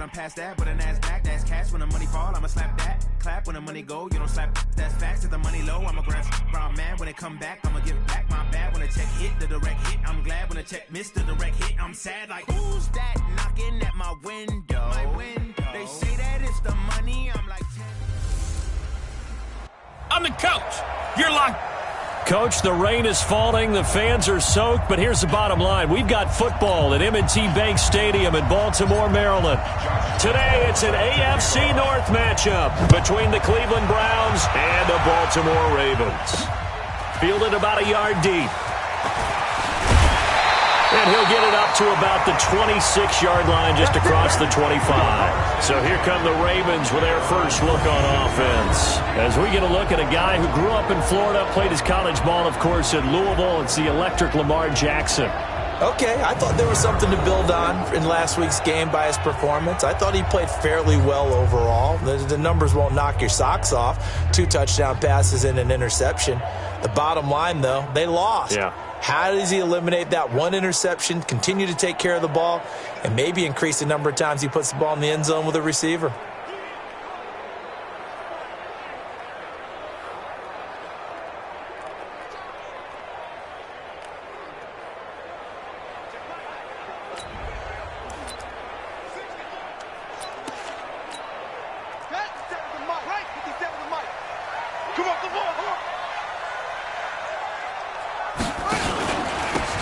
I'm past that, but an ass back, that's cash. When the money fall, I'ma slap that. Clap when the money go, you don't slap. That's facts. If the money low, I'ma grab brown man. When it come back, I'ma give back my bad. When the check hit, the direct hit. I'm glad when the check missed the direct hit. I'm sad like, who's that knocking at my window? They say that it's the money. I'm like, I'm the coach. You're locked. Coach, the rain is falling, the fans are soaked, but here's the bottom line. We've got football at M&T Bank Stadium in Baltimore, Maryland. Today, it's an AFC North matchup between the Cleveland Browns and the Baltimore Ravens. Fielded about a yard deep. And he'll get it up to about the 26-yard line just across the 25. So here come the Ravens with their first look on offense. As we get a look at a guy who grew up in Florida, played his college ball, of course, at Louisville. It's the electric Lamar Jackson. Okay, I thought there was something to build on in last week's game by his performance. I thought he played fairly well overall. The numbers won't knock your socks off. 2 touchdown passes and an interception. The bottom line, though, they lost. Yeah. How does he eliminate that one interception, continue to take care of the ball, and maybe increase the number of times he puts the ball in the end zone with a receiver?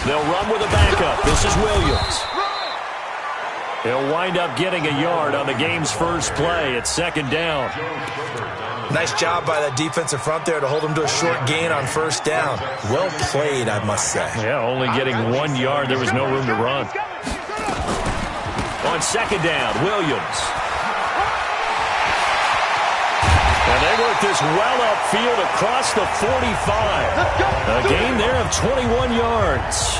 They'll run with a backup. This is Williams. He'll wind up getting a yard on the game's first play. It's second down. Nice job by that defensive front there to hold him to a short gain on first down. Well played, I must say. Yeah, only getting 1 yard. There was no room to run. On second down, Williams. And they work this well upfield across the 45. A gain there of 21 yards.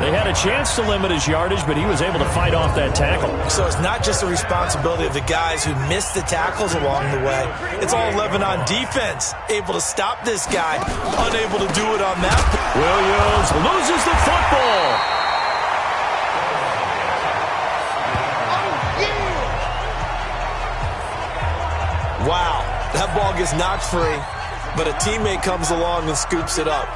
They had a chance to limit his yardage, but he was able to fight off that tackle. So it's not just the responsibility of the guys who missed the tackles along the way. It's all 11 on defense. Able to stop this guy. Unable to do it on that. Williams loses the football. Wow, that ball gets knocked free, but a teammate comes along and scoops it up.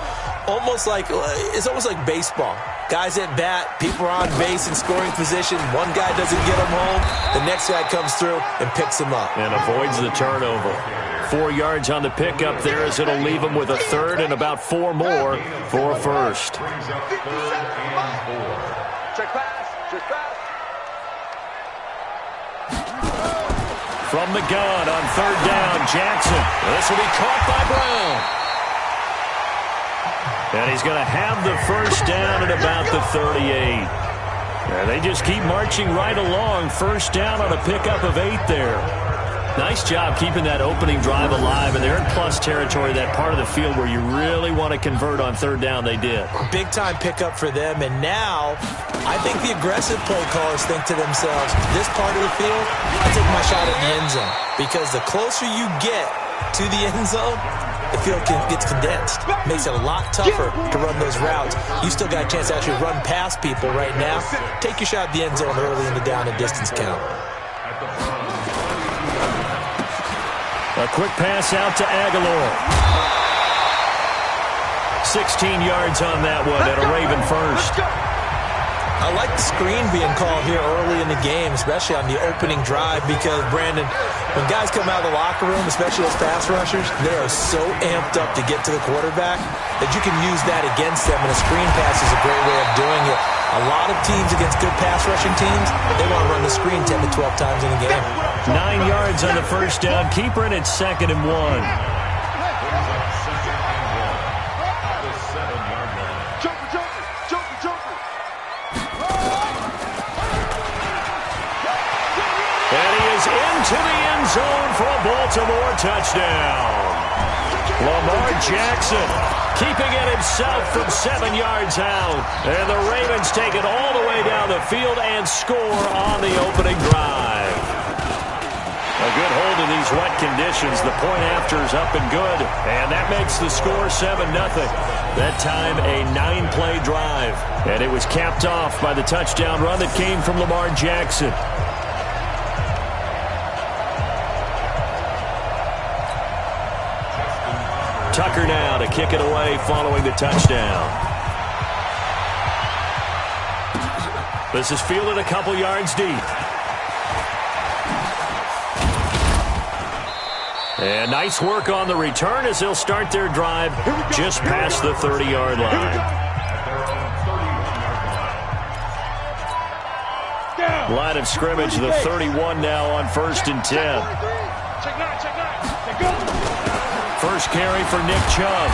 It's almost like baseball. Guys at bat, people are on base in scoring position. One guy doesn't get him home. The next guy comes through and picks him up. And avoids the turnover. 4 yards on the pickup there as it'll leave him with a third and about 4 more for a first. Check pass. Check pass. From the gun on third down, Jackson. This will be caught by Brown. And he's going to have the first down at about the 38. And they just keep marching right along. First down on a pickup of 8 there. Nice job keeping that opening drive alive, and they're in plus territory, that part of the field where you really want to convert on third down. They did. Big-time pickup for them, and now I think the aggressive play callers think to themselves, this part of the field, I take my shot at the end zone, because the closer you get to the end zone, the field gets condensed. Makes it a lot tougher to run those routes. You still got a chance to actually run past people right now. Take your shot at the end zone early in the down and distance count. A quick pass out to Aguilar. 16 yards on that one and a Raven first. I like the screen being called here early in the game, especially on the opening drive, because, Brandon, when guys come out of the locker room, especially those pass rushers, they are so amped up to get to the quarterback that you can use that against them, and a screen pass is a great way of doing it. A lot of teams against good pass rushing teams, they want to run the screen 10 to 12 times in a game. 9 yards on the first down. Keeper, and it's 2nd and 1. Into the end zone for a Baltimore touchdown. Lamar Jackson keeping it himself from 7 yards out. And the Ravens take it all the way down the field and score on the opening drive. A good hold of these wet conditions. The point after is up and good. And that makes the score 7-0. That time a 9-play drive. And it was capped off by the touchdown run that came from Lamar Jackson. Tucker now to kick it away following the touchdown. This is fielded a couple yards deep. And nice work on the return as they'll start their drive just past the 30-yard line. Line of scrimmage, the 31 now on 1st and 10. First carry for Nick Chubb.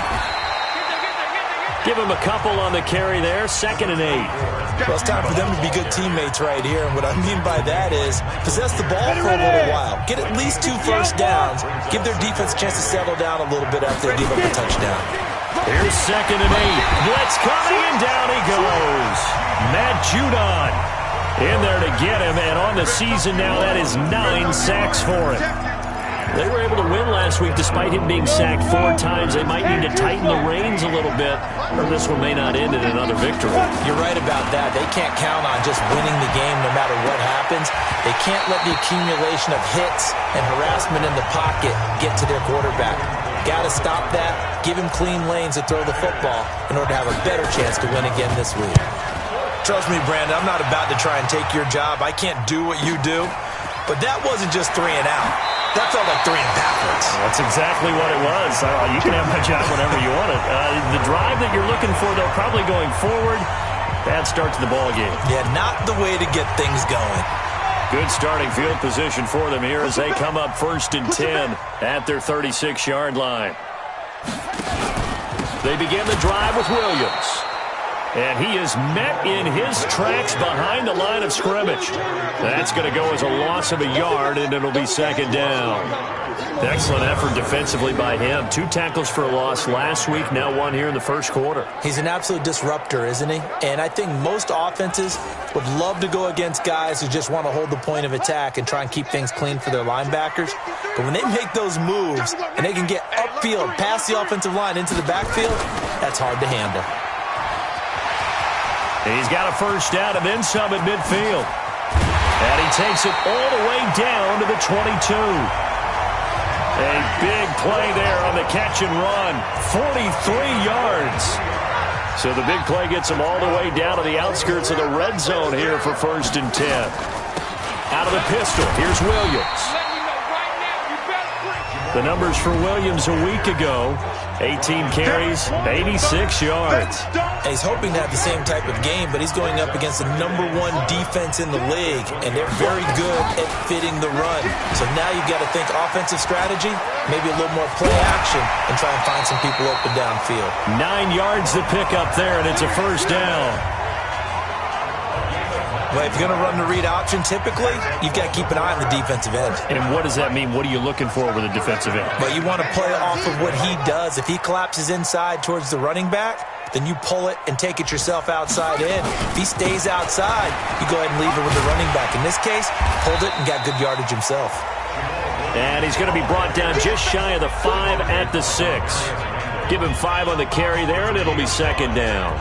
Give him a couple on the carry there, 2nd and 8. Well, it's time for them to be good teammates right here. And what I mean by that is possess the ball for a little while. Get at least 2 first downs. Give their defense a chance to settle down a little bit after they give up a touchdown. Here's 2nd and 8. Blitz coming, and down he goes. Matt Judon in there to get him. And on the season now, that is 9 sacks for him. They were able to win last week despite him being sacked 4 times. They might need to tighten the reins a little bit, or this one may not end in another victory. You're right about that. They can't count on just winning the game no matter what happens. They can't let the accumulation of hits and harassment in the pocket get to their quarterback. Got to stop that. Give him clean lanes to throw the football in order to have a better chance to win again this week. Trust me, Brandon, I'm not about to try and take your job. I can't do what you do. But that wasn't just 3 and out. That felt like 3 and backwards. That's exactly what it was. You can have my job whenever you want it. The drive that you're looking for, though, probably going forward, bad start to the ball game. Yeah, not the way to get things going. Good starting field position for them here as they come up 1st and 10 at their 36-yard line. They begin the drive with Williams. And he is met in his tracks behind the line of scrimmage. That's going to go as a loss of a yard, and it'll be 2nd down. Excellent effort defensively by him. 2 tackles for a loss last week, now 1 here in the first quarter. He's an absolute disruptor, isn't he? And I think most offenses would love to go against guys who just want to hold the point of attack and try and keep things clean for their linebackers. But when they make those moves and they can get upfield, past the offensive line into the backfield, that's hard to handle. He's got a first down and then some at midfield. And he takes it all the way down to the 22. A big play there on the catch and run. 43 yards. So the big play gets him all the way down to the outskirts of the red zone here for 1st and 10. Out of the pistol, here's Williams. The numbers for Williams a week ago, 18 carries, 86 yards. And he's hoping to have the same type of game, but he's going up against the #1 defense in the league, and they're very good at fitting the run. So now you've got to think offensive strategy, maybe a little more play action, and try and find some people open downfield. 9 yards to pick up there, and it's a first down. Well, if you're going to run the read option, typically, you've got to keep an eye on the defensive end. And what does that mean? What are you looking for with a defensive end? Well, you want to play off of what he does. If he collapses inside towards the running back, then you pull it and take it yourself outside in. If he stays outside, you go ahead and leave it with the running back. In this case, pulled it and got good yardage himself. And he's going to be brought down just shy of the 5 at the 6. Give him 5 on the carry there, and it'll be 2nd down.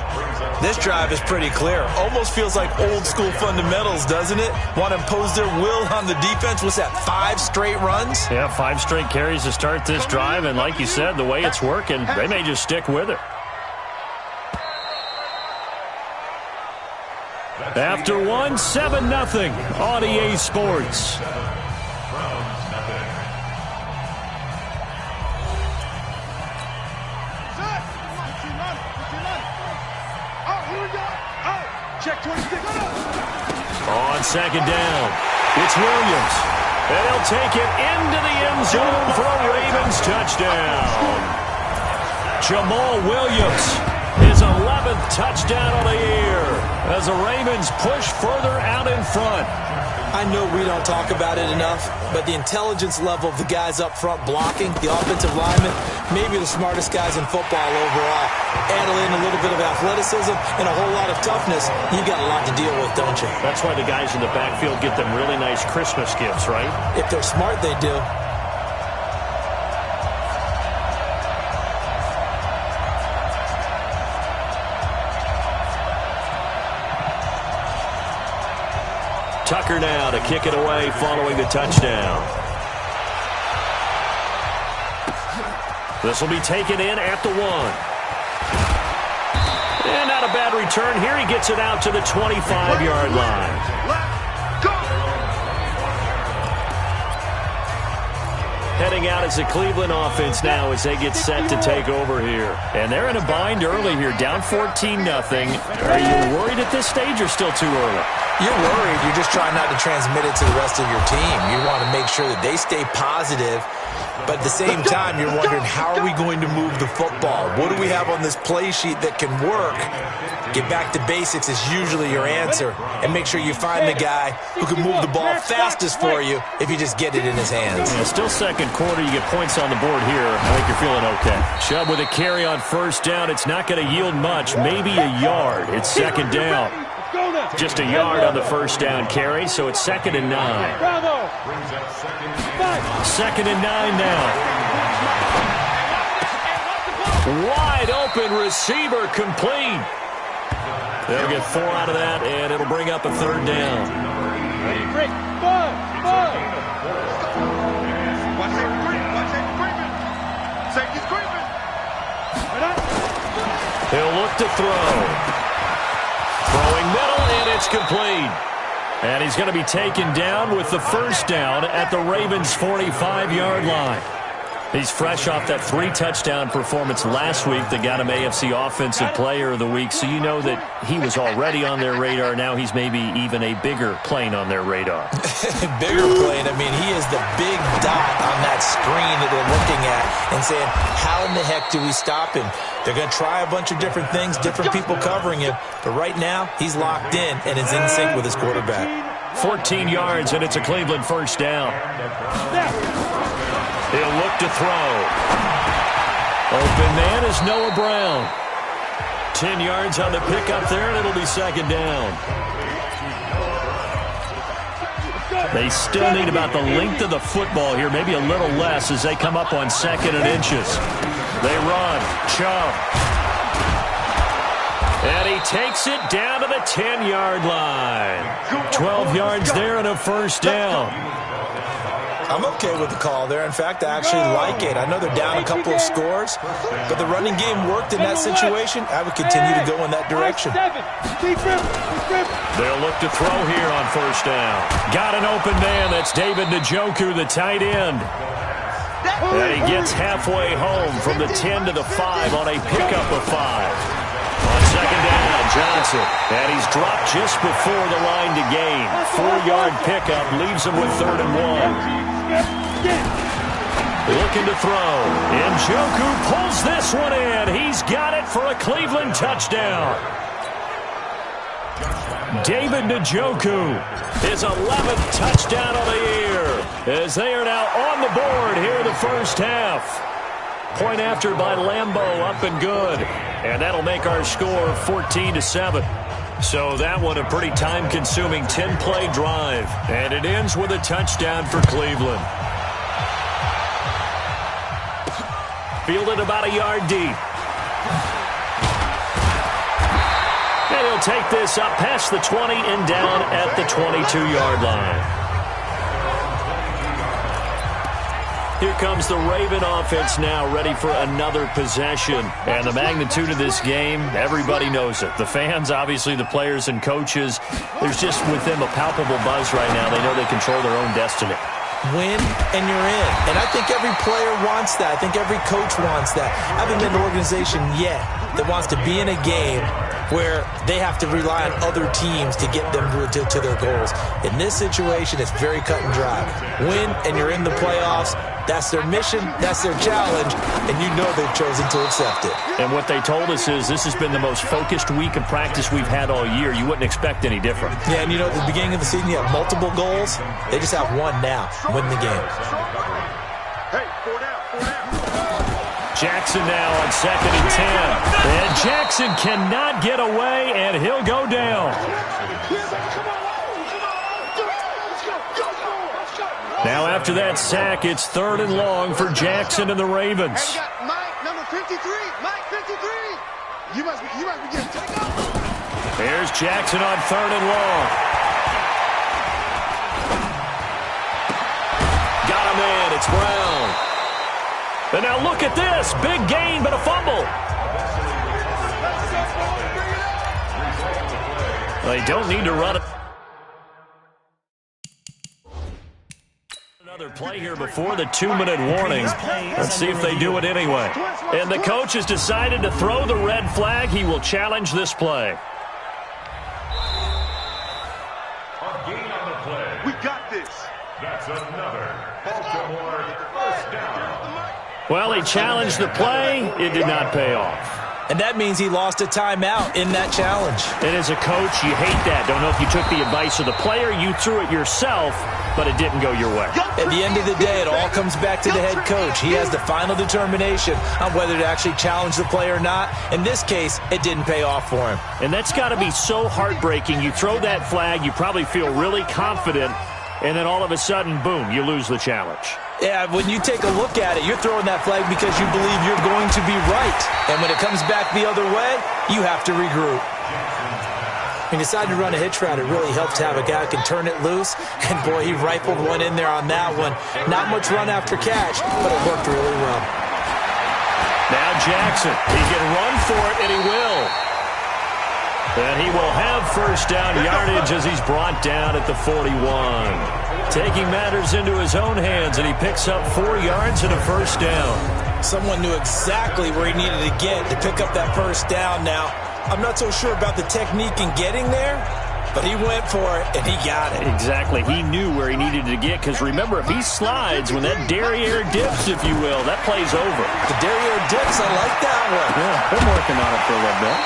This drive is pretty clear. Almost feels like old school fundamentals, doesn't it? Want to impose their will on the defense. What's that, 5 straight runs? Yeah, 5 straight carries to start this drive. And like you said, the way it's working, they may just stick with it. After 1, 7-0 on EA Sports. On 2nd down, it's Williams. And he'll take it into the end zone for a Ravens touchdown. Jamal Williams, his 11th touchdown of the year as the Ravens push further out in front. I know we don't talk about it enough, but the intelligence level of the guys up front blocking, the offensive linemen, maybe the smartest guys in football overall. Add in a little bit of athleticism and a whole lot of toughness, you got a lot to deal with, don't you? That's why the guys in the backfield get them really nice Christmas gifts, right? If they're smart, they do. Tucker now to kick it away following the touchdown. This will be taken in at the 1. And not a bad return here. He gets it out to the 25-yard line. Heading out as the Cleveland offense now as they get set to take over here. And they're in a bind early here, down 14-0. Are you worried at this stage or still too early? You're worried. You're just trying not to transmit it to the rest of your team. You want to make sure that they stay positive. But at the same time, you're wondering, how are we going to move the football? What do we have on this play sheet that can work? Get back to basics is usually your answer. And make sure you find the guy who can move the ball fastest for you if you just get it in his hands. Yeah, still second quarter. You get points on the board here. I think you're feeling okay. Chubb with a carry on first down. It's not going to yield much, maybe a yard. It's second down. Just a yard on the first down carry, so it's 2nd and 9. Second and 9 now. Wide open receiver complete. They'll get 4 out of that, and it'll bring up a 3rd down. He'll look to throw. Throwing middle, and it's complete. And he's going to be taken down with the first down at the Ravens' 45-yard line. He's fresh off that 3-touchdown performance last week that got him AFC Offensive Player of the Week, so you know that he was already on their radar. Now he's maybe even a bigger plane on their radar. Bigger plane? I mean, he is the big dot on that screen that they're looking at and saying, how in the heck do we stop him? They're going to try a bunch of different things, different people covering him, but right now he's locked in and is in sync with his quarterback. 14 yards, and it's a Cleveland first down. He'll look to throw. Open man is Noah Brown. 10 yards on the pickup there, and it'll be second down. They still need about the length of the football here, maybe a little less as they come up on 2nd and inches. They run. Chubb. And he takes it down to the 10-yard line. 12 yards there and a first down. I'm okay with the call there. In fact, I actually like it. I know they're down a couple of scores, but the running game worked in that situation. I would continue to go in that direction. They'll look to throw here on first down. Got an open man. That's David Njoku, the tight end. And he gets halfway home from the 10 to the 5 on a pickup of 5. On second down, Johnson. And he's dropped just before the line to gain. 4-yard pickup leaves him with 3rd and 1. Looking to throw. Njoku pulls this one in. He's got it for a Cleveland touchdown. David Njoku, his 11th touchdown of the year, as they are now on the board here in the first half. Point after by Lambeau, up and good. And that'll make our score 14-7. So that one a pretty time-consuming 10-play drive. And it ends with a touchdown for Cleveland. Fielded about a yard deep. And he'll take this up past the 20 and down at the 22-yard line. Here comes the Raven offense now, ready for another possession. And the magnitude of this game, everybody knows it. The fans, obviously the players and coaches, there's just with them a palpable buzz right now. They know they control their own destiny. Win and you're in. And I think every player wants that. I think every coach wants that. I haven't been an organization yet that wants to be in a game where they have to rely on other teams to get them to their goals. In this situation, it's very cut and dry. Win and you're in the playoffs. That's their mission, that's their challenge, and you know they've chosen to accept it. And what they told us is this has been the most focused week of practice we've had all year. You wouldn't expect any different. Yeah, and you know, at the beginning of the season, you have multiple goals. They just have one now, win the game. Hey, 4 down. Jackson now on 2nd and 10. And Jackson cannot get away, and he'll go down. Now after that sack, it's 3rd and long for Jackson and the Ravens. Hey, you got Mike, number 53. Mike, 53. You must be getting taken off. Here's Jackson on 3rd and long. Got him in. It's Brown. And now look at this. Big gain, but a fumble. They don't need to run it. Another play here before the 2-minute warning. Let's see if they do it anyway. And the coach has decided to throw the red flag. He will challenge this play. We got this. That's another Baltimore first down. Well, he challenged the play. It did not pay off. And that means he lost a timeout in that challenge. And as a coach, you hate that. Don't know if you took the advice of the player. You threw it yourself, but it didn't go your way. At the end of the day, it all comes back to the head coach. He has the final determination on whether to actually challenge the play or not. In this case, it didn't pay off for him. And that's got to be so heartbreaking. You throw that flag, you probably feel really confident, and then all of a sudden, boom, you lose the challenge. Yeah, when you take a look at it, you're throwing that flag because you believe you're going to be right. And when it comes back the other way, you have to regroup. When you decide to run a hitch route, it really helps to have a guy who can turn it loose. And, boy, he rifled one in there on that one. Not much run after catch, but it worked really well. Now Jackson. He can run for it, and he will. And he will have first down yardage as he's brought down at the 41. Taking matters into his own hands, and he picks up 4 yards and a first down. Someone knew exactly where he needed to get to pick up that first down. Now, I'm not so sure about the technique in getting there, but he went for it, and he got it. Exactly. He knew where he needed to get, because remember, if he slides, when that derriere dips, if you will, that play's over. The derriere dips, I like that one. Yeah, been working on it for a little bit.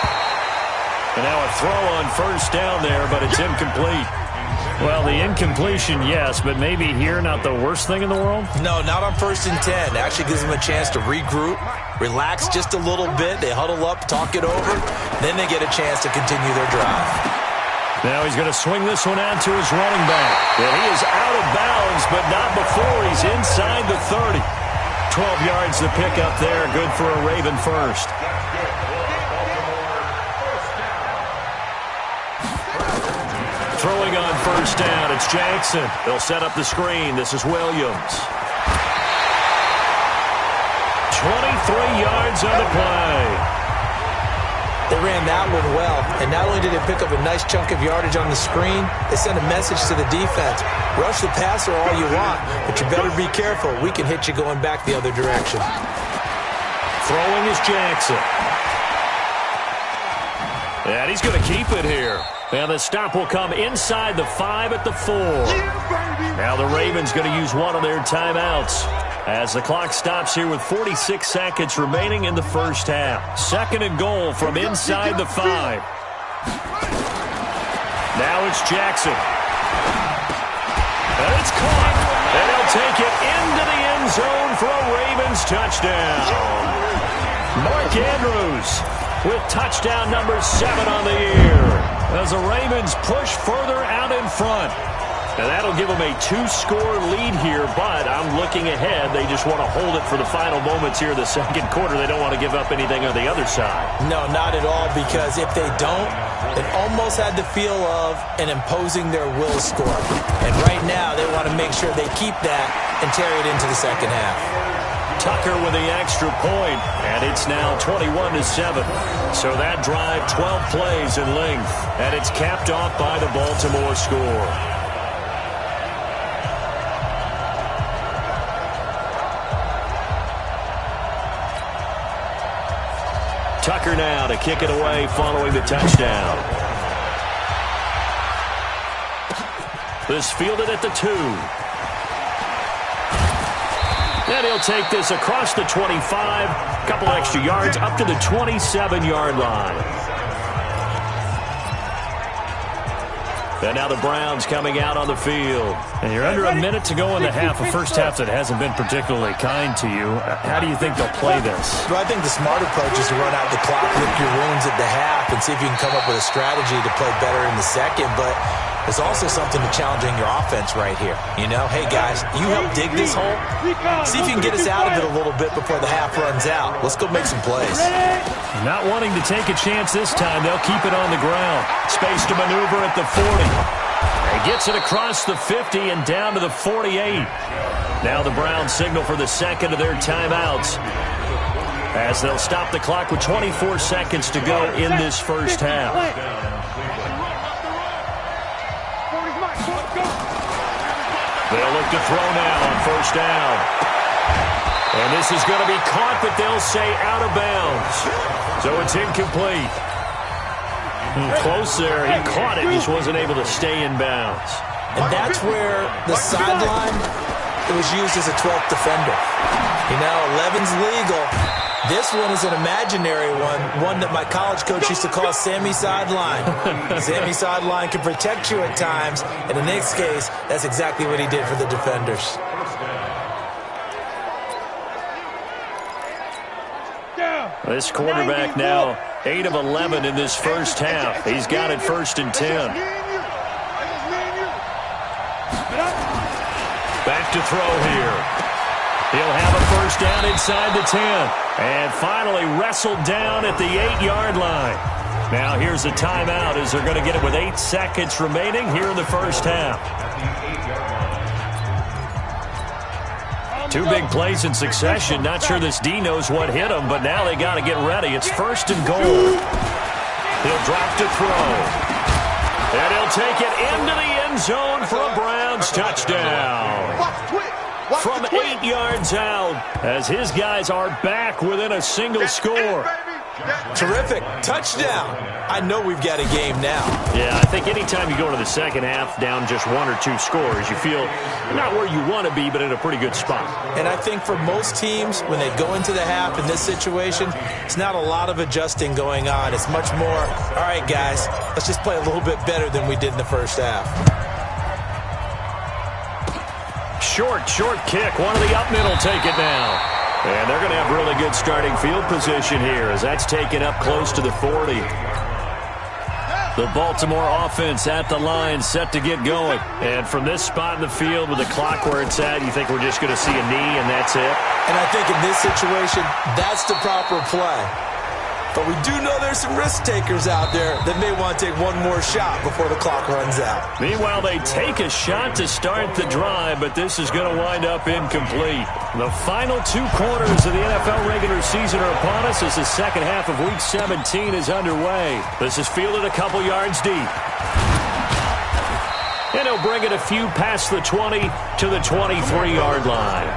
And now a throw on first down there, but it's incomplete. Well, the incompletion, yes, but maybe here not the worst thing in the world? No, not on 1st and 10. It actually gives them a chance to regroup, relax just a little bit. They huddle up, talk it over. Then they get a chance to continue their drive. Now he's going to swing this one out to his running back. And he is out of bounds, but not before he's inside the 30. 12 yards to pick up there. Good for a Raven first. Throwing on first down, it's Jackson. They'll set up the screen. This is Williams. 23 yards on the play. They ran that one well, and not only did they pick up a nice chunk of yardage on the screen, they sent a message to the defense. Rush the passer all you want, but you better be careful. We can hit you going back the other direction. Throwing is Jackson. And he's going to keep it here. And the stop will come inside the 5 at the 4. Now the Ravens going to use one of their timeouts as the clock stops here with 46 seconds remaining in the first half. 2nd and goal from inside the 5. Now it's Jackson. And it's caught. And he'll take it into the end zone for a Ravens touchdown. Mark Andrews with touchdown number 7 on the year, as the Ravens push further out in front. And that'll give them a 2-score lead here, but I'm looking ahead. They just want to hold it for the final moments here in the 2nd quarter. They don't want to give up anything on the other side. No, not at all, because if they don't, it almost had the feel of an imposing their will score. And right now, they want to make sure they keep that and carry it into the 2nd half. Tucker with the extra point, and it's now 21-7. So that drive, 12 plays in length, and it's capped off by the Baltimore score. Tucker now to kick it away following the touchdown. This fielded at the 2. And he'll take this across the 25, a couple extra yards, up to the 27-yard line. And now the Browns coming out on the field. And you're under a minute to go in the half, a first half that hasn't been particularly kind to you. How do you think they'll play this? Well, I think the smart approach is to run out the clock, lick your wounds at the half, and see if you can come up with a strategy to play better in the 2nd. But there's also something to challenging your offense right here. You know, hey, guys, you help dig this hole. See if you can get us out of it a little bit before the half runs out. Let's go make some plays. Not wanting to take a chance this time, they'll keep it on the ground. Space to maneuver at the 40. He gets it across the 50 and down to the 48. Now the Browns signal for the second of their timeouts, as they'll stop the clock with 24 seconds to go in this first half. They'll look to throw now on first down. And this is going to be caught, but they'll say out of bounds. So it's incomplete. Close there. He caught it, just wasn't able to stay in bounds. And that's where the sideline, it was used as a 12th defender. You know, 11's legal. This one is an imaginary one that my college coach used to call Sammy Sideline. Sammy Sideline can protect you at times, and in this case, that's exactly what he did for the defenders. This quarterback now 8 of 11 in this first half. He's got it 1st and 10. Back to throw here. He'll have a first down inside the 10. And finally wrestled down at the 8-yard line. Now here's a timeout as they're going to get it with 8 seconds remaining here in the first half. 2 big plays in succession. Not sure this D knows what hit him, but now they got to get ready. It's 1st and goal. He'll drop to throw. And he'll take it into the end zone for a Browns touchdown. From 8 yards out, as his guys are back within a single score. Terrific. Touchdown. I know we've got a game now. Yeah, I think anytime you go into the second half down just 1 or 2 scores, you feel not where you want to be, but in a pretty good spot. And I think for most teams, when they go into the half in this situation, it's not a lot of adjusting going on. It's much more, all right, guys, let's just play a little bit better than we did in the first half. Short kick. One of the up middle take it now. And they're going to have really good starting field position here as that's taken up close to the 40. The Baltimore offense at the line, set to get going. And from this spot in the field with the clock where it's at, you think we're just going to see a knee and that's it? And I think in this situation, that's the proper play. But we do know there's some risk takers out there that may want to take one more shot before the clock runs out. Meanwhile, they take a shot to start the drive, but this is going to wind up incomplete. The final 2 quarters of the NFL regular season are upon us as the second half of Week 17 is underway. This is fielded a couple yards deep. And he'll bring it a few past the 20 to the 23-yard line.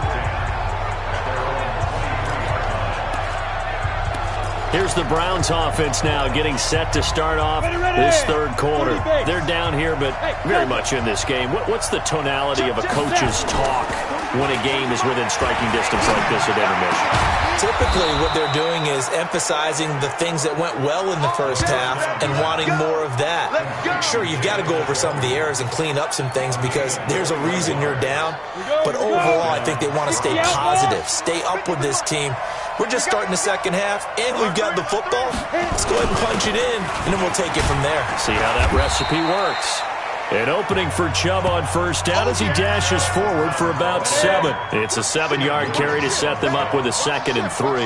Here's the Browns offense now getting set to start off this third quarter. They're down here, but very much in this game. What's the tonality of a coach's talk when a game is within striking distance like this at intermission? Typically, what they're doing is emphasizing the things that went well in the first half and wanting more of that. Sure, you've got to go over some of the errors and clean up some things because there's a reason you're down. But overall, I think they want to stay positive, stay up with this team. We're just starting the second half, and we've got the football. Let's go ahead and punch it in, and then we'll take it from there. See how that recipe works. An opening for Chubb on first down as he dashes forward for about 7. It's a 7-yard carry to set them up with a 2nd and 3.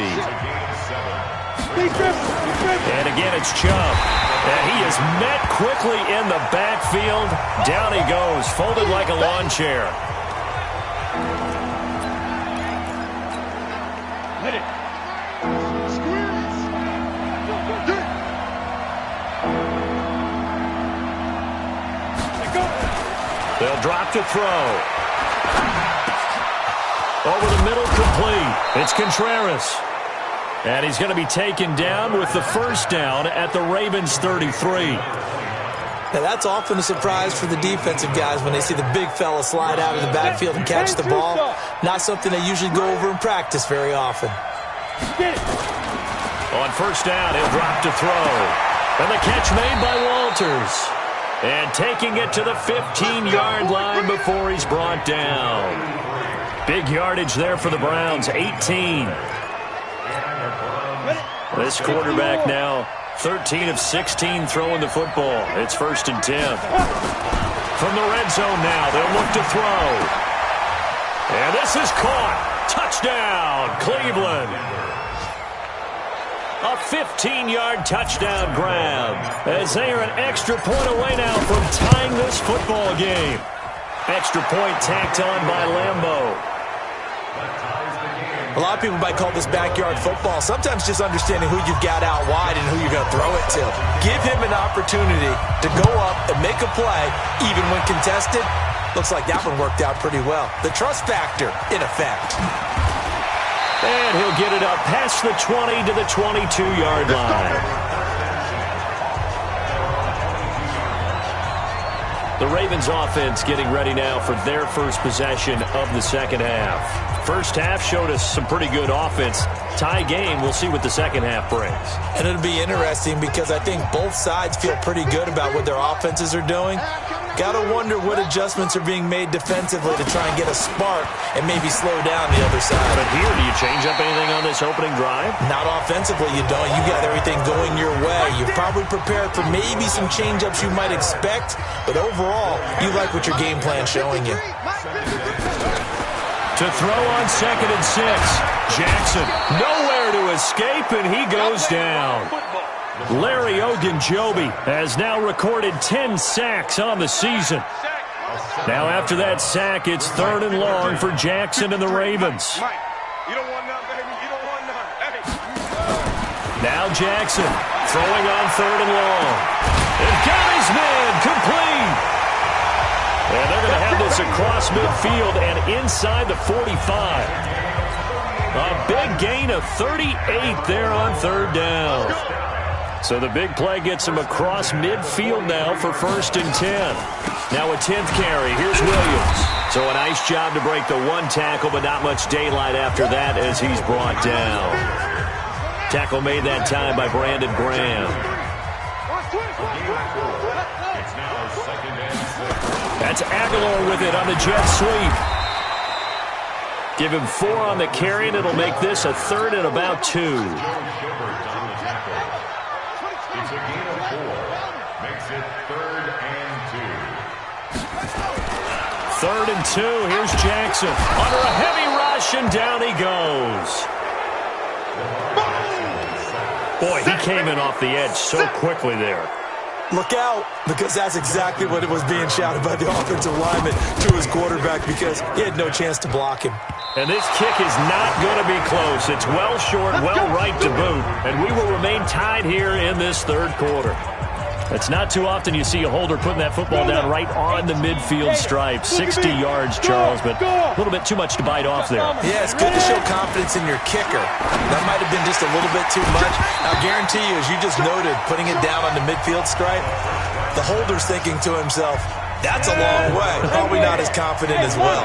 And again, it's Chubb. And he is met quickly in the backfield. Down he goes, folded like a lawn chair. Hit it. They'll drop to throw. Over the middle, complete. It's Contreras. And he's going to be taken down with the first down at the Ravens' 33. Now, that's often a surprise for the defensive guys when they see the big fella slide out of the backfield and catch the ball. Not something they usually go over in practice very often. On first down, he'll drop to throw. And the catch made by Walters. And taking it to the 15-yard line before he's brought down. Big yardage there for the Browns, 18. This quarterback now 13 of 16 throwing the football. It's 1st and 10. From the red zone now, they'll look to throw. And this is caught. Touchdown, Cleveland. A 15-yard touchdown grab as they are an extra point away now from tying this football game. Extra point tacked on by Lambeau. A lot of people might call this backyard football. Sometimes just understanding who you've got out wide and who you're going to throw it to. Give him an opportunity to go up and make a play, even when contested. Looks like that one worked out pretty well. The trust factor, in effect. And he'll get it up past the 20 to the 22-yard line. The Ravens offense getting ready now for their first possession of the second half. First half showed us some pretty good offense. Tie game, we'll see what the second half brings. And it'll be interesting because I think both sides feel pretty good about what their offenses are doing. Got to wonder what adjustments are being made defensively to try and get a spark and maybe slow down the other side. But here, do you change up anything on this opening drive? Not offensively, you don't. You got everything going your way. You've probably prepared for maybe some change-ups you might expect, but overall, you like what your game plan's showing you. To throw on 2nd and 6. Jackson nowhere to escape, and he goes down. Larry Ogunjobi has now recorded 10 sacks on the season. Now after that sack, it's 3rd and long for Jackson and the Ravens. Now Jackson throwing on 3rd and long. And got his man complete. And they're going to have this across midfield and inside the 45. A big gain of 38 there on 3rd down. So the big play gets him across midfield now for 1st and 10. Now a 10th carry. Here's Williams. So a nice job to break the one tackle, but not much daylight after that as he's brought down. Tackle made that time by Brandon Graham. That's Aguilar with it on the jet sweep. Give him 4 on the carry, and it'll make this a 3rd and about 2. It's a gain of 4. Makes it 3rd and 2. 3rd and 2. Here's Jackson. Under a heavy rush, and down he goes. Boy, he came in off the edge so quickly there. Look out, because that's exactly what it was being shouted by the offensive lineman to his quarterback because he had no chance to block him. And this kick is not going to be close. It's well short, well right to boot. And we will remain tied here in this 3rd quarter. It's not too often you see a holder putting that football down right on the midfield stripe. 60 yards, Charles, but a little bit too much to bite off there. Yeah, it's good to show confidence in your kicker. That might have been just a little bit too much. I'll guarantee you, as you just noted, putting it down on the midfield stripe, the holder's thinking to himself, that's a long way. Probably not as confident as well.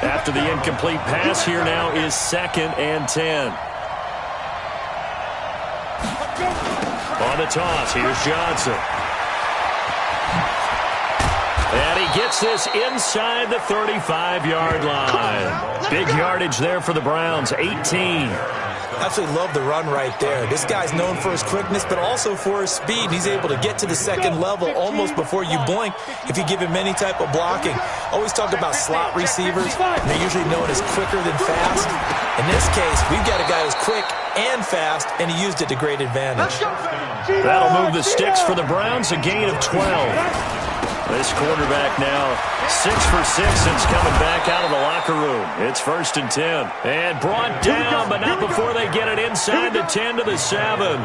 After the incomplete pass, here now is 2nd and 10. On the toss, here's Johnson. And he gets this inside the 35-yard line. Big yardage there for the Browns, 18. Absolutely love the run right there. This guy's known for his quickness, but also for his speed. He's able to get to the 2nd level almost before you blink if you give him any type of blocking. Always talk about slot receivers. They're usually known as quicker than fast. In this case, we've got a guy who's quick and fast, and he used it to great advantage. That'll move the sticks for the Browns, a gain of 12. This quarterback now 6 for 6 since coming back out of the locker room. It's 1st and 10. And brought down, but not before they get it inside the 10 to the 7.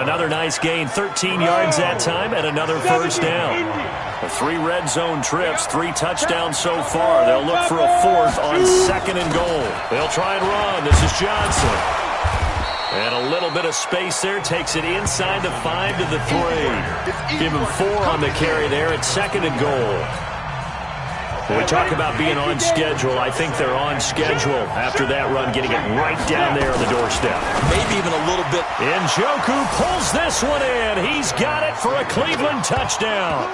Another nice gain, 13 yards that time, and another 1st down. 3 red zone trips, 3 touchdowns so far. They'll look for a 4th on 2nd and goal. They'll try and run. This is Johnson. And a little bit of space there. Takes it inside the 5 to the 3. Give him 4 on the carry there at 2nd and goal. When we talk about being on schedule, I think they're on schedule after that run, getting it right down there on the doorstep. Maybe even a little bit. Njoku pulls this one in. He's got it for a Cleveland touchdown.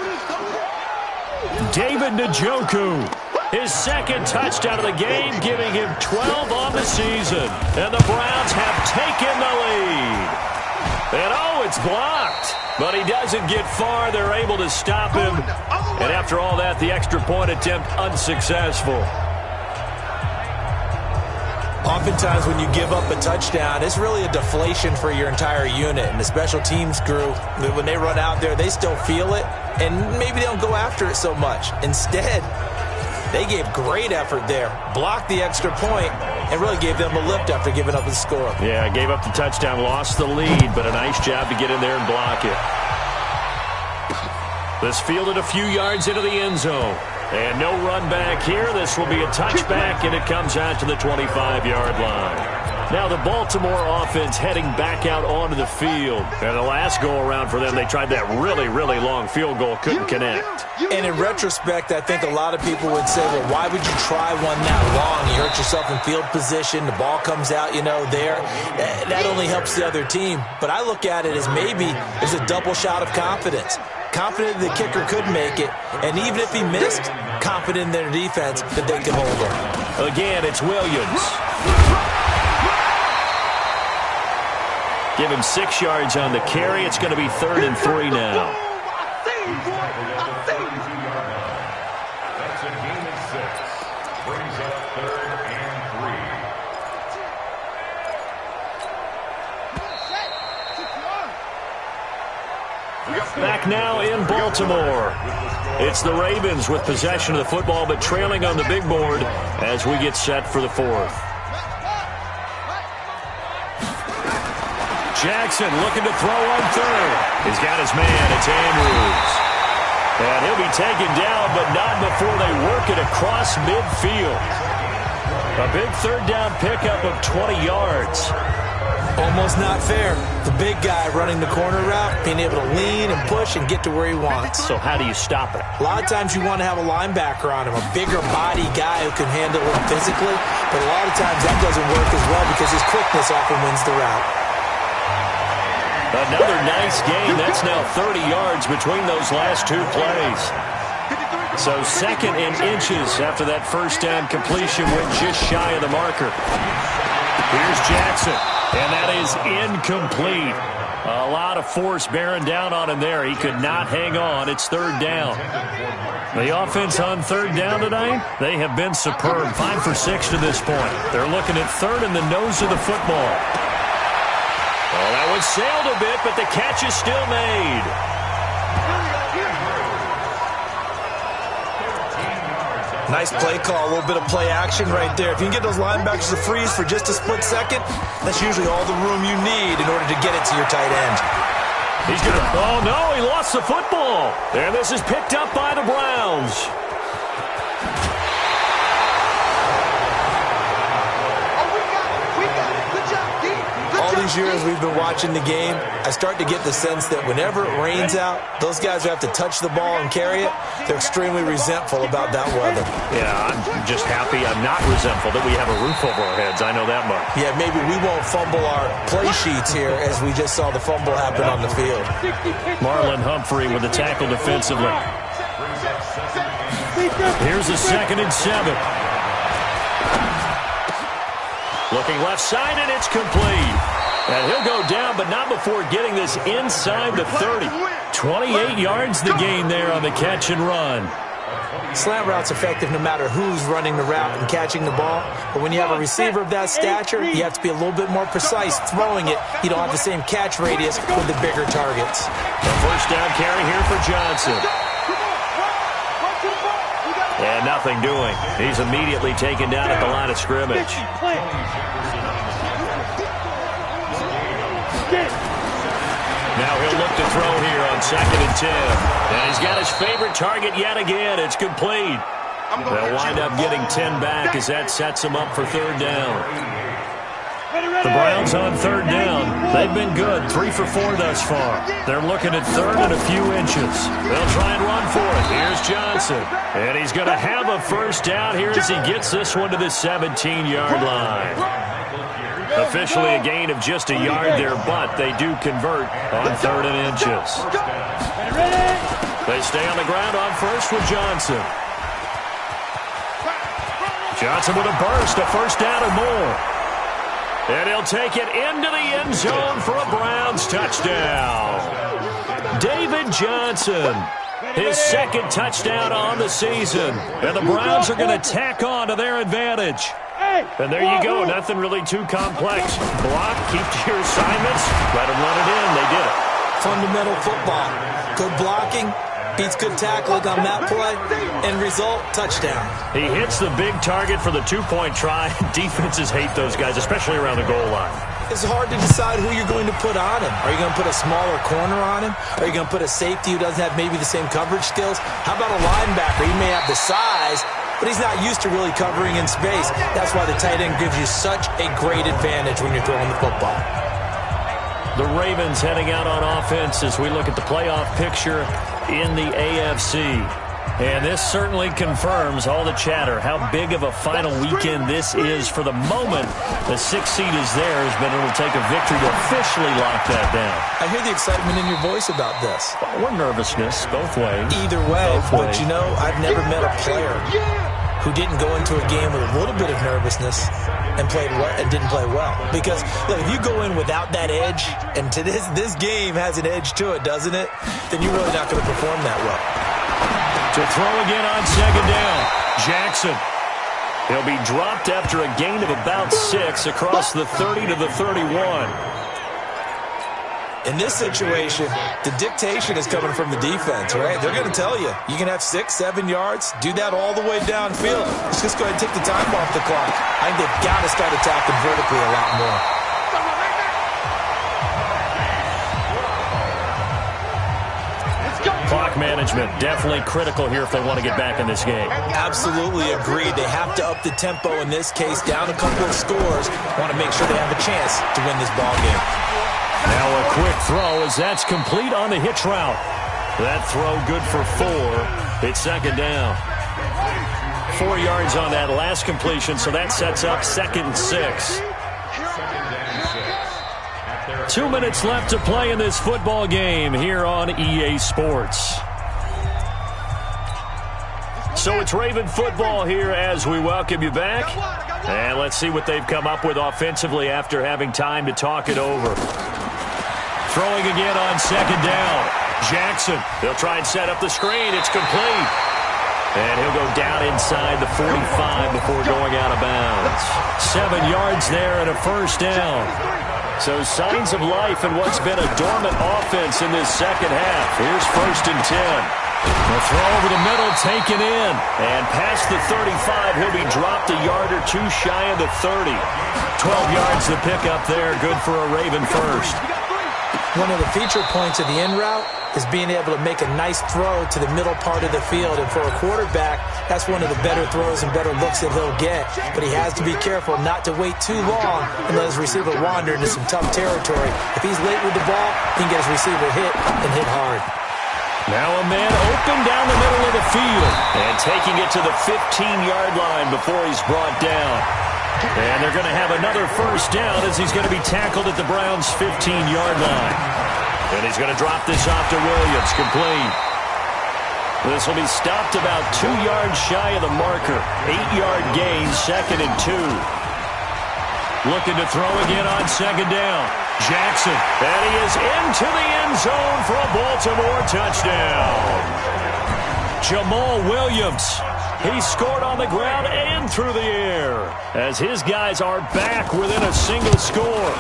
David Njoku. His 2nd touchdown of the game, giving him 12 on the season. And the Browns have taken the lead. And oh, it's blocked. But he doesn't get far. They're able to stop him. And after all that, the extra point attempt unsuccessful. Oftentimes when you give up a touchdown, it's really a deflation for your entire unit. And the special teams crew, when they run out there, they still feel it. And maybe they don't go after it so much. Instead, They gave great effort there, blocked the extra point, and really gave them a lift after giving up the score. Yeah, gave up the touchdown, lost the lead, but a nice job to get in there and block it. This fielded a few yards into the end zone. And no run back here. This will be a touchback, and it comes out to the 25-yard line. Now the Baltimore offense heading back out onto the field. And the last go-around for them, they tried that really, really long field goal, couldn't connect. And in retrospect, I think a lot of people would say, well, why would you try one that long? You hurt yourself in field position. The ball comes out, there. That only helps the other team. But I look at it as maybe it's a double shot of confidence. Confident the kicker could make it, and even if he missed, confident in their defense that they can hold him. Again, it's Williams. Give him 6 yards on the carry. It's going to be 3rd and 3 now. That's a gain of 6. Brings up 3rd and 3. Back now in Baltimore. It's the Ravens with possession of the football, but trailing on the big board as we get set for the 4th. Jackson looking to throw on 3rd. He's got his man. It's Andrews. And he'll be taken down, but not before they work it across midfield. A big 3rd down pickup of 20 yards. Almost not fair. The big guy running the corner route, being able to lean and push and get to where he wants. So how do you stop it? A lot of times you want to have a linebacker on him, a bigger body guy who can handle him physically, but a lot of times that doesn't work as well because his quickness often wins the route. Another nice gain. That's now 30 yards between those last 2 plays. So 2nd and inches after that first down completion went just shy of the marker. Here's Jackson. And that is incomplete. A lot of force bearing down on him there. He could not hang on. It's 3rd down. The offense on 3rd down tonight, they have been superb. 5 for 6 to this point. They're looking at 3rd in the nose of the football. Well, that one sailed a bit, but the catch is still made. Nice play call, a little bit of play action right there. If you can get those linebackers to freeze for just a split second, that's usually all the room you need in order to get it to your tight end. He's going to, oh no, he lost the football. And this is picked up by the Browns. All these years we've been watching the game, I start to get the sense that whenever it rains out, those guys who have to touch the ball and carry it, they're extremely resentful about that weather. Yeah, I'm just happy I'm not resentful that we have a roof over our heads. I know that much. Yeah, maybe we won't fumble our play sheets here as we just saw the fumble happen on the field. Marlon Humphrey with the tackle defensively. Here's a 2nd and 7. Looking left side, and it's complete. And he'll go down, but not before getting this inside the 30. 28 yards the gain there on the catch and run. Slant route's effective no matter who's running the route and catching the ball. But when you have a receiver of that stature, you have to be a little bit more precise throwing it. You don't have the same catch radius with the bigger targets. The first down carry here for Johnson. And nothing doing. He's immediately taken down at the line of scrimmage. Now he'll look to throw here on 2nd and 10. And he's got his favorite target yet again. It's complete. They'll wind up getting 10 back as that sets him up for 3rd down. The Browns on 3rd down. They've been good. 3 for 4 thus far. They're looking at 3rd and a few inches. They'll try and run for it. Here's Johnson. And he's going to have a first down here as he gets this one to the 17-yard line. Officially a gain of just a yard there, but they do convert on 3rd and inches. They stay on the ground on 1st with Johnson. Johnson with a burst, a first down or more. And he'll take it into the end zone for a Browns touchdown. David Johnson, his 2nd touchdown on the season. And the Browns are going to tack on to their advantage. And there you go, nothing really too complex. Block, keep to your assignments, let them run it in. They did it. Fundamental football. Good blocking, beats good tackling on that play. End result, touchdown. He hits the big target for the two-point try. Defenses hate those guys, especially around the goal line. It's hard to decide who you're going to put on him. Are you going to put a smaller corner on him? Are you going to put a safety who doesn't have maybe the same coverage skills? How about a linebacker? He may have the size, but he's not used to really covering in space. That's why the tight end gives you such a great advantage when you're throwing the football. The Ravens heading out on offense as we look at the playoff picture in the AFC. And this certainly confirms all the chatter, how big of a final weekend this is. For the moment, the 6th seed is theirs, but it'll take a victory to officially lock that down. I hear the excitement in your voice about this. Or nervousness, both ways. Either way, but you know, I've never met a player who didn't go into a game with a little bit of nervousness and didn't play well. Because, look, if you go in without that edge, and to this game has an edge to it, doesn't it? Then you're really not going to perform that well. To throw again on second down, Jackson. He'll be dropped after a gain of about 6 across the 30 to the 31. In this situation, the dictation is coming from the defense, right? They're going to tell you, you can have 6, 7 yards, do that all the way downfield. Let's just go ahead and take the time off the clock. I think they've got to start attacking vertically a lot more. Clock management, definitely critical here if they want to get back in this game. Absolutely agreed. They have to up the tempo in this case, down a couple of scores. Want to make sure they have a chance to win this ball game. Now a quick throw as that's complete on the hitch route. That throw good for 4. It's second down. 4 yards on that last completion, so that sets up 2nd and 6. 2 minutes left to play in this football game here on EA Sports. So it's Raven football here as we welcome you back. And let's see what they've come up with offensively after having time to talk it over. Throwing again on second down. Jackson, they'll try and set up the screen. It's complete. And he'll go down inside the 45 before going out of bounds. 7 yards there and a first down. So signs of life in what's been a dormant offense in this second half. Here's 1st and 10. The throw over the middle taken in. And past the 35, he'll be dropped a yard or 2 shy of the 30. 12 yards to pick up there. Good for a Raven first. One of the feature points of the in route is being able to make a nice throw to the middle part of the field. And for a quarterback, that's one of the better throws and better looks that he'll get. But he has to be careful not to wait too long and let his receiver wander into some tough territory. If he's late with the ball, he can get his receiver hit and hit hard. Now a man open down the middle of the field and taking it to the 15-yard line before he's brought down. And they're going to have another first down as he's going to be tackled at the Browns' 15-yard line. And he's going to drop this off to Williams, complete. This will be stopped about 2 yards shy of the marker. 8-yard gain, 2nd and 2. Looking to throw again on second down. Jackson, and he is into the end zone for a Baltimore touchdown. Jamal Williams. He scored on the ground and through the air as his guys are back within a single score.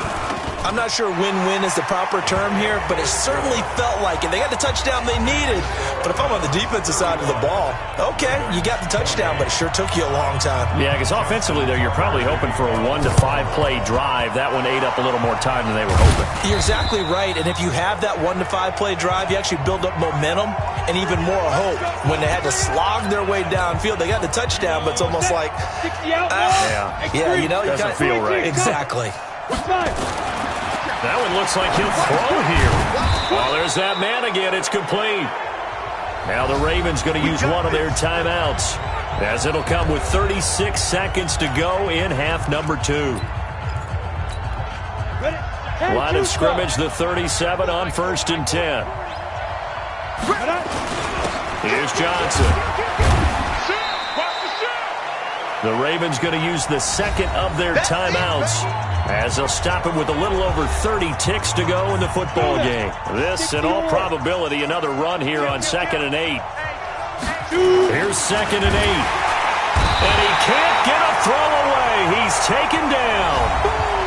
I'm not sure win-win is the proper term here, but it certainly felt like it. They got the touchdown they needed, but if I'm on the defensive side of the ball, okay, you got the touchdown, but it sure took you a long time. Yeah, because offensively there, you're probably hoping for a 1 to 5 play drive. That one ate up a little more time than they were hoping. You're exactly right, and if you have that 1 to 5 play drive, you actually build up momentum and even more hope. When they had to slog their way downfield, they got the touchdown, but it's almost like, you know, doesn't feel right. Exactly. That one looks like he'll throw here. Oh, there's that man again. It's complete. Now the Ravens going to use one of their timeouts as it'll come with 36 seconds to go in half number 2. Line of scrimmage, the 37 on 1st and 10. Here's Johnson. The Ravens going to use the second of their timeouts as they'll stop it with a little over 30 ticks to go in the football game. This, in all probability, another run here on 2nd and 8. Here's 2nd and 8. And he can't get a throw away. He's taken down.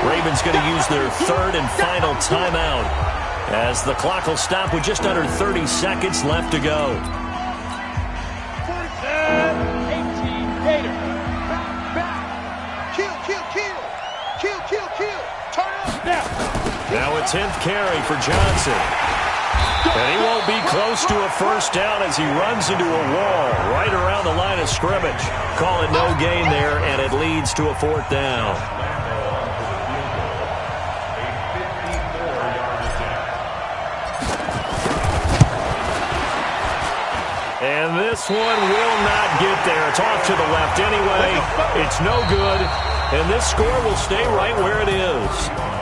Ravens going to use their 3rd and final timeout as the clock will stop with just under 30 seconds left to go. 18 Gator. Back. Kill. Turn up. Now a 10th carry for Johnson. And he won't be close to a first down as he runs into a wall right around the line of scrimmage. Call it no gain there, and it leads to a 4th down. And this one will not get there. It's off to the left anyway. It's no good, and this score will stay right where it is.